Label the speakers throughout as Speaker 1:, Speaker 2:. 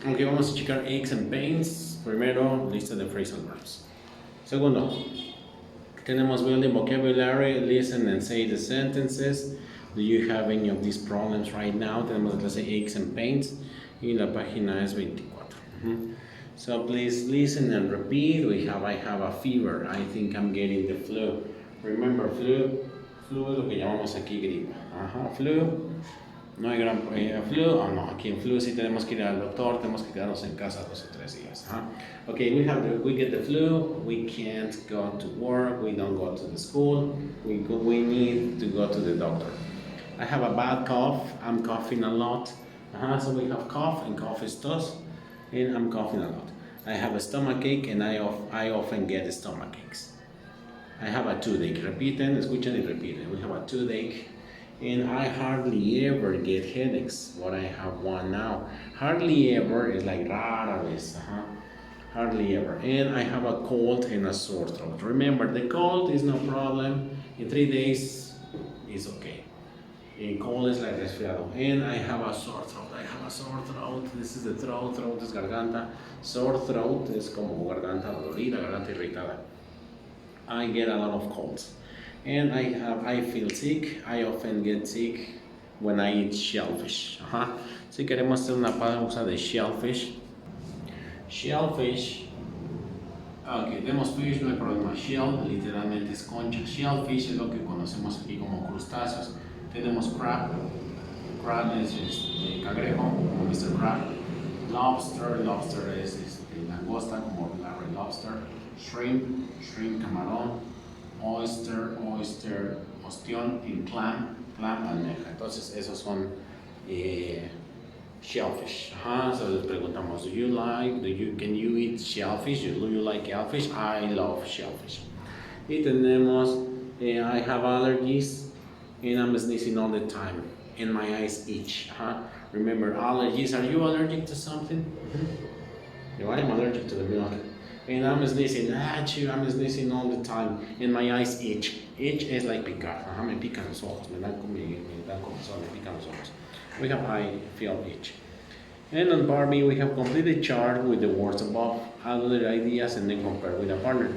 Speaker 1: Ok, vamos a checar aches and pains. Primero, lista de phrasal verbs. Segundo, tenemos building vocabulary, listen and say the sentences. Do you have any of these problems right now? Tenemos la clase aches and pains y la página es 24. So please listen and repeat. I have a fever. I think I'm getting the flu. Remember, flu es lo que llamamos aquí gripa. Flu. No hay gran flu, no, aquí en flu sí tenemos que ir al doctor, tenemos que quedarnos en casa 2 o 3 días. Okay, we get the flu, we can't go to work, we don't go to the school, we need to go to the doctor. I have a bad cough, I'm coughing a lot. So we have cough, and cough is tos, and I'm coughing a lot. I have a stomach ache, and I often get stomach aches. I have a toothache. Repiten, escuchen y repiten. We have a toothache. And I hardly ever get headaches, but I have one now. Hardly ever is like rara vez. Hardly ever. And I have a cold and a sore throat. Remember, the cold is no problem. In 3 days, it's okay. And cold is like resfriado. And I have a sore throat. I have a sore throat. This is the throat. Throat is garganta. Sore throat es como garganta dolorida, garganta irritada. I get a lot of colds. And I feel sick. I often get sick when I eat shellfish. Si queremos hacer una pausa de shellfish. Shellfish. Ok, tenemos fish, no hay problema. Shell literalmente es concha. Shellfish es lo que conocemos aquí como crustáceos. Tenemos crab. Crab es cangrejo, como Mr. Crab. Lobster. Lobster es langosta, como Larry Lobster. Shrimp, camarón. Oyster, ostión, y clam, almeja. Entonces esos son shellfish. So les preguntamos, can you eat shellfish? Do you like shellfish? I love shellfish. Y tenemos, I have allergies and I'm sneezing all the time and my eyes itch. Remember, allergies, are you allergic to something? I'm allergic to the milk. And I'm sneezing, I'm sneezing all the time, and my eyes itch. Itch is like picar, me pican los ojos, me dan comezón, me pican los ojos. We have I feel itch. And on Barbie, we have completed chart with the words above, other ideas, and then compare with a partner.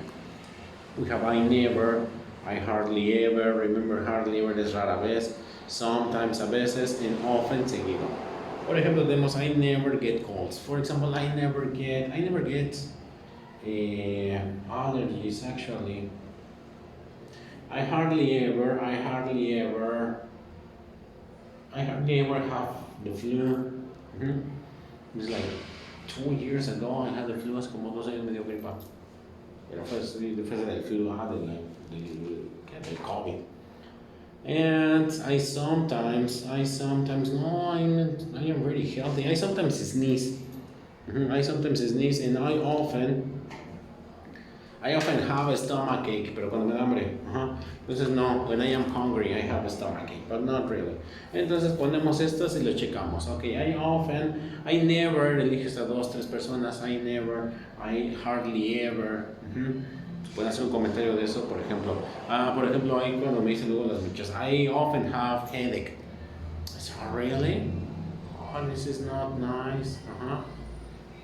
Speaker 1: We have I never, I hardly ever, remember hardly ever es rara vez, sometimes a veces, and often seguido. Por ejemplo, tenemos I never get colds. For example, I never get allergies actually. I hardly ever have the flu. It's like 2 years ago I had the flu, hace como 2 años me dio gripa. Pero fue del flu, del COVID. And I sometimes, no, I am very healthy. I sometimes sneeze. And I often have a stomach ache, pero cuando me da hambre. Entonces no, when I am hungry, I have a stomach ache, but not really. Entonces ponemos estas y lo checamos. Okay, I never, eliges a 2, 3 personas, I hardly ever. Pueden hacer un comentario de eso, por ejemplo. Ahí cuando me dicen luego las muchachas, I often have headache. So, really? Oh, this is not nice.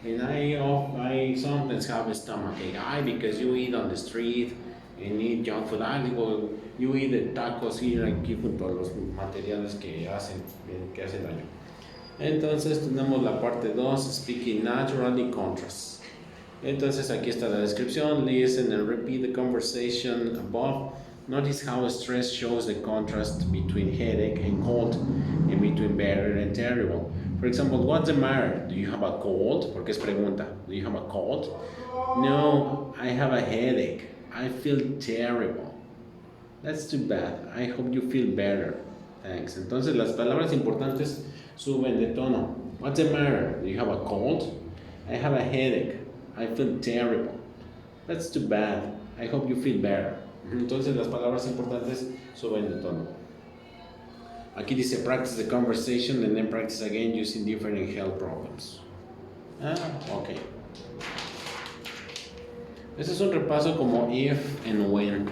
Speaker 1: And I sometimes have a stomach ache. Because you eat on the street and eat junk food. Digo, you eat the tacos here aquí junto a los materiales que hacen daño. Entonces tenemos la parte 2, speaking naturally, contrast. Entonces aquí está la descripción. Listen and repeat the conversation above. Notice how stress shows the contrast between headache and cold, and between better and terrible. For example, what's the matter? Do you have a cold? Porque es pregunta. Do you have a cold? No, I have a headache. I feel terrible. That's too bad. I hope you feel better. Thanks. Entonces las palabras importantes suben de tono. What's the matter? Do you have a cold? I have a headache. I feel terrible. That's too bad. I hope you feel better. Entonces las palabras importantes suben de tono. Aquí dice practice the conversation and then practice again using different health problems. Ok. Este es un repaso como if and when.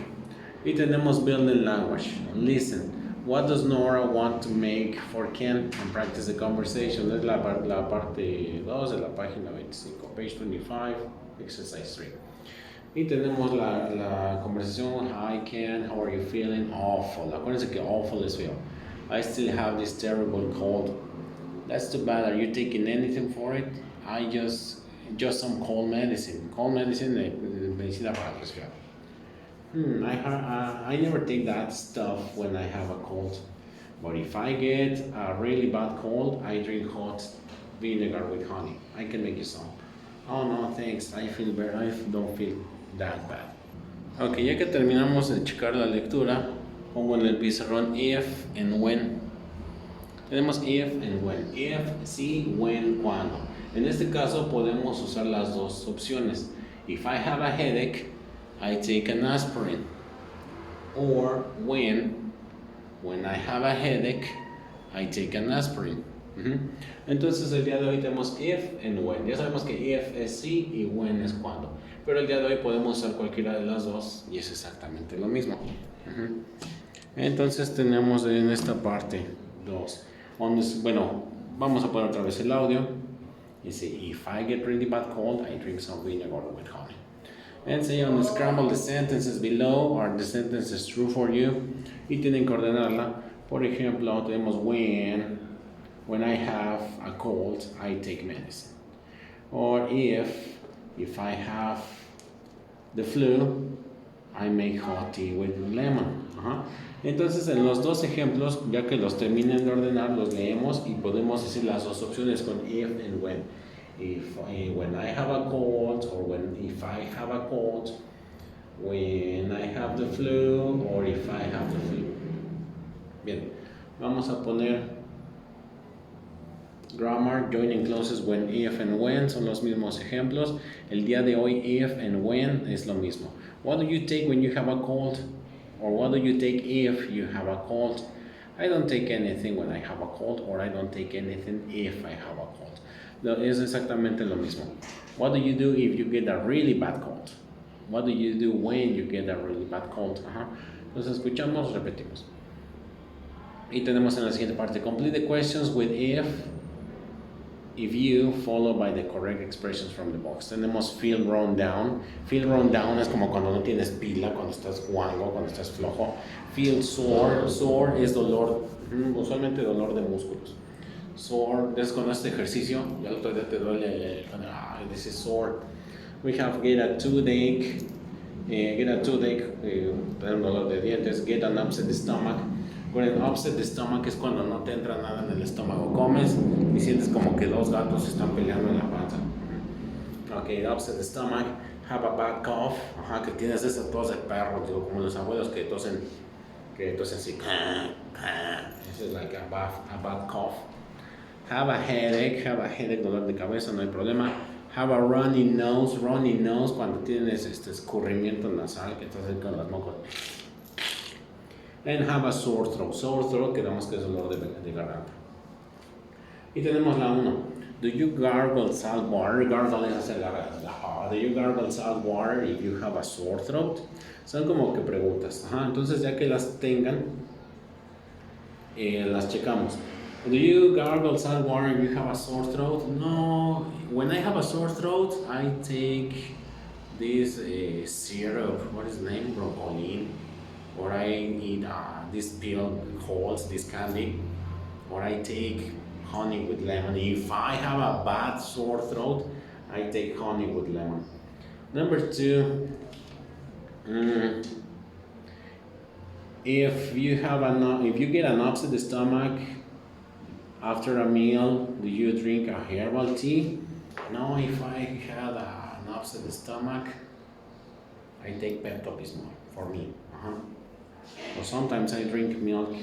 Speaker 1: Y tenemos building language. Listen. What does Nora want to make for Ken and practice the conversation? Es la parte 2 de la página 25, page 25, exercise 3. Y tenemos la conversación. Hi Ken, how are you feeling? Awful. Acuérdense que awful es feo. I still have this terrible cold. That's too bad. Are you taking anything for it? I just some cold medicine. Cold medicine, medicina para el resfriado. I never take that stuff when I have a cold. But if I get a really bad cold, I drink hot vinegar with honey. I can make you some. Oh no, thanks. I feel better. I don't feel that bad. Ok, ya que terminamos de checar la lectura, pongo en el pizarrón if and when. Tenemos if and when. If, si, when, cuando. En este caso podemos usar las dos opciones. If I have a headache, I take an aspirin. Or when I have a headache, I take an aspirin. Entonces el día de hoy tenemos if and when. Ya sabemos que if es sí y when es cuando. Pero el día de hoy podemos usar cualquiera de las dos y es exactamente lo mismo. Entonces tenemos en esta parte dos. Bueno, vamos a poner otra vez el audio. Y say, if I get really bad cold, I drink some vinegar with honey. And say on the scramble the sentences below, are the sentences true for you? Y tienen que ordenarla. Por ejemplo, tenemos when I have a cold, I take medicine. Or if I have the flu, I make hot tea with lemon. Entonces, en los dos ejemplos, ya que los terminen de ordenar, los leemos y podemos decir las dos opciones con if and when. When I have a cold, or if I have a cold, when I have the flu, or if I have the flu. Bien, vamos a poner grammar, joining clauses when, if and when son los mismos ejemplos. El día de hoy, if and when es lo mismo. What do you take when you have a cold? Or what do you take if you have a cold? I don't take anything when I have a cold, or I don't take anything if I have a cold. Es exactamente lo mismo. What do you do if you get a really bad cold? What do you do when you get a really bad cold? Entonces escuchamos, repetimos. Y tenemos en la siguiente parte, complete the questions with if you, followed by the correct expressions from the box. Tenemos feel run down. Feel run down es como cuando no tienes pila, cuando estás guango, cuando estás flojo. Feel sore. Sore es dolor, usualmente dolor de músculos. Sore, es cuando haces ejercicio, ya el otro día te duele, this is sore. We have get a toothache, tener dolor de dientes, get an upset stomach. Con el upset stomach es cuando no te entra nada en el estómago. Comes y sientes como que dos gatos están peleando en la panza. Ok, upset stomach. Have a bad cough. Que tienes esa tos de perro, digo, como los abuelos que tosen así. Eso es like a bad cough. Have a headache, dolor de cabeza, no hay problema. Have a runny nose cuando tienes escurrimiento nasal, que estás cerca de las mocos. And have a sore throat, que damos que es dolor de garganta. Y tenemos la 1. Do you gargle salt water? Gargle es hacer garganta. Do you gargle salt water if you have a sore throat? Son como que preguntas. Entonces ya que las tengan, las checamos. Do you gargle salt water if you have a sore throat? No. When I have a sore throat, I take this syrup. What is the name? Brocolin. Or I eat this pill holds this candy. Or I take honey with lemon. If I have a bad sore throat, I take honey with lemon. Number 2. If you get an upset stomach after a meal, do you drink a herbal tea? No, if I had an upset stomach, I take Pepto-Bismol for me. Or sometimes I drink milk.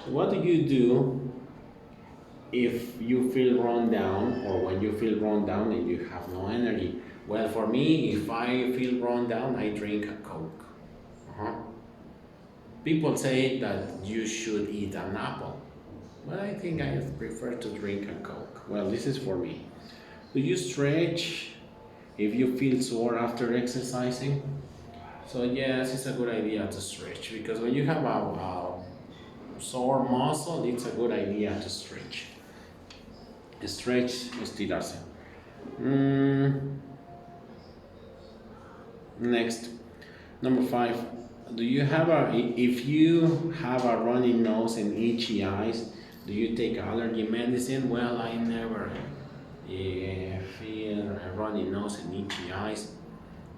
Speaker 1: What do you do if you feel run down, or when you feel run down and you have no energy? Well, for me, if I feel run down, I drink a Coke. People say that you should eat an apple, but I think I prefer to drink a Coke. Well, this is for me. Do you stretch if you feel sore after exercising? So yes, it's a good idea to stretch, because when you have sore muscle, it's a good idea to stretch. Stretch, estirarse. Next, number 5. If you have a runny nose and itchy eyes, do you take allergy medicine? Well, I never feel a runny nose and itchy eyes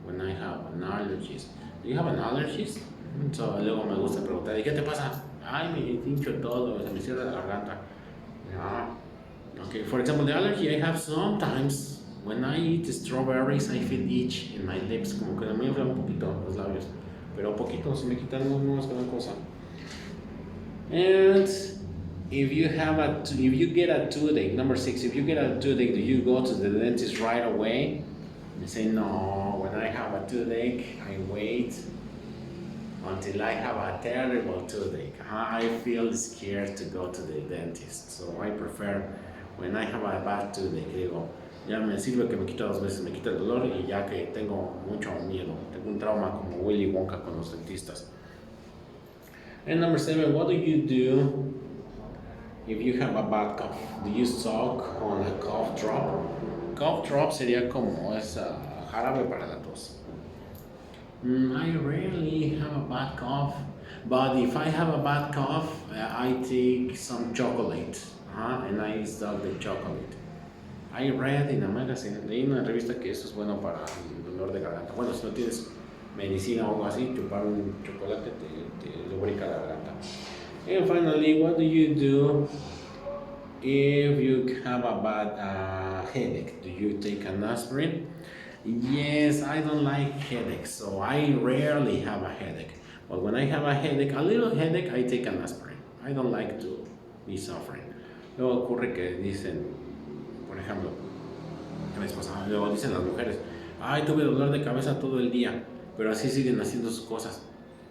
Speaker 1: when I have an allergies. Do you have an allergies? So, luego me gusta preguntar, ¿y qué te pasa? Ay, me hincho todo, se me cierra la garganta. Yeah. Okay, for example, the allergy I have sometimes when I eat strawberries, I feel itch in my lips, como que me infla un poquito los labios, pero poquito, se me quitan, no es gran cosa. And if you get a toothache, number 6, if you get a toothache, do you go to the dentist right away? I say no. When I have a toothache, I wait until I have a terrible toothache. I feel scared to go to the dentist, so I prefer when I have a bad toothache. Digo, ya me sirve que me quita 2 veces, me quita el dolor y ya que tengo mucho miedo, tengo un trauma como Willy Wonka con los dentistas. And number 7, what do you do if you have a bad cough? Do you suck on a cough drop? Cough drop sería como esa jarabe para la tos. I rarely have a bad cough, but if I have a bad cough, I take some chocolate, and I suck the chocolate. I read in a magazine, leí en una revista que eso es bueno para el dolor de garganta. Bueno, si no tienes medicina o algo así, chupar un chocolate te lubrica la garganta. And finally, what do you do if you have a bad headache? Do you take an aspirin? Yes, I don't like headaches, so I rarely have a headache. But when I have a headache, a little headache, I take an aspirin. I don't like to be suffering. Luego ocurre que dicen, por ejemplo, luego dicen las mujeres, ay, tuve dolor de cabeza todo el día, pero así siguen haciendo sus cosas.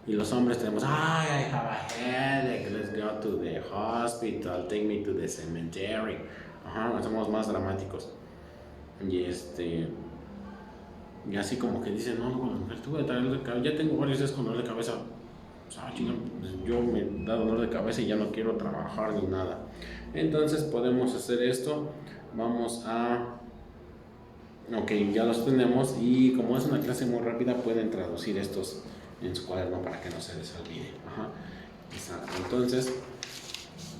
Speaker 1: Y los hombres tenemos, ay, I have a headache, let's go to the hospital, take me to the cemetery. Somos más dramáticos. Y así como que dicen, no, tuve dolor de cabeza, ya tengo varios días con dolor de cabeza. Yo me da dolor de cabeza y ya no quiero trabajar ni nada. Entonces podemos hacer esto. Vamos a... Ok, ya los tenemos y como es una clase muy rápida pueden traducir estos en su cuaderno para que no se les olvide. Entonces,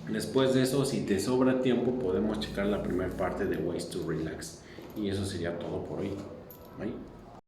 Speaker 1: después de eso, si te sobra tiempo, podemos checar la primera parte de Ways to Relax. Y eso sería todo por hoy. Bye.